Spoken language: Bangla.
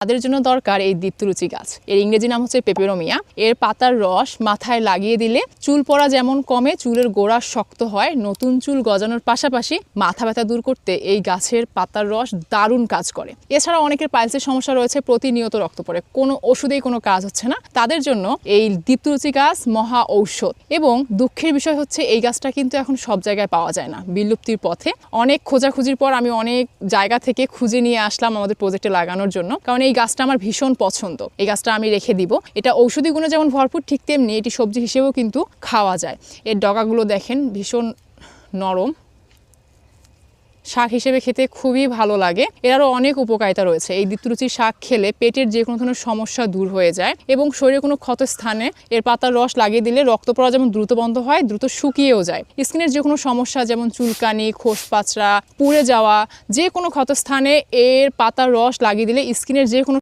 তাদের জন্য দরকার এই দীপ্তরুচি গাছ। এর ইংরেজি নাম হচ্ছে পেপেরোমিয়া। এর পাতার রস মাথায় লাগিয়ে দিলে চুল পড়া যেমন কমে, চুলের গোড়া শক্ত হয়, নতুন চুল গজানোর পাশাপাশি মাথা ব্যথা দূর করতে এই গাছের পাতার রস দারুণ কাজ করে। এছাড়া অনেকের পাইলসের সমস্যা রয়েছে, প্রতিনিয়ত রক্ত পড়ে, কোনো ওষুধেই কোনো কাজ হচ্ছে না, তাদের জন্য এই দীপ্তরুচি গাছ মহা ঔষধ। এবং দুঃখের বিষয় হচ্ছে এই গাছটা কিন্তু এখন সব জায়গায় পাওয়া যায় না, বিলুপ্তির পথে। অনেক খোঁজাখুঁজির পর আমি অনেক জায়গা থেকে খুঁজে নিয়ে আসলাম আমাদের প্রজেক্টে লাগানোর জন্য, কারণ এই গাছটা আমার ভীষণ পছন্দ। এই গাছটা আমি রেখে দিব। এটা ঔষধি গুণে যেমন ভরপুর, ঠিক তেমনি এটি সবজি হিসেবেও কিন্তু খাওয়া যায়। এর ডগাগুলো দেখেন ভীষণ নরম, শাক হিসেবে খেতে খুবই ভালো লাগে। এর আরও অনেক উপকারিতা রয়েছে। এই দীপ্তরুচির শাক খেলে পেটের যে কোনো ধরনের সমস্যা দূর হয়ে যায় এবং শরীরে কোনো ক্ষত স্থানে এর পাতার রস লাগিয়ে দিলে রক্ত পড়া যেমন দ্রুত বন্ধ হয়, দ্রুত শুকিয়েও যায়। স্কিনের যে কোনো সমস্যা যেমন চুলকানি, খোসপাচড়া, পুড়ে যাওয়া, যে কোনো ক্ষত স্থানে এর পাতার রস লাগিয়ে দিলে স্কিনের যে কোনো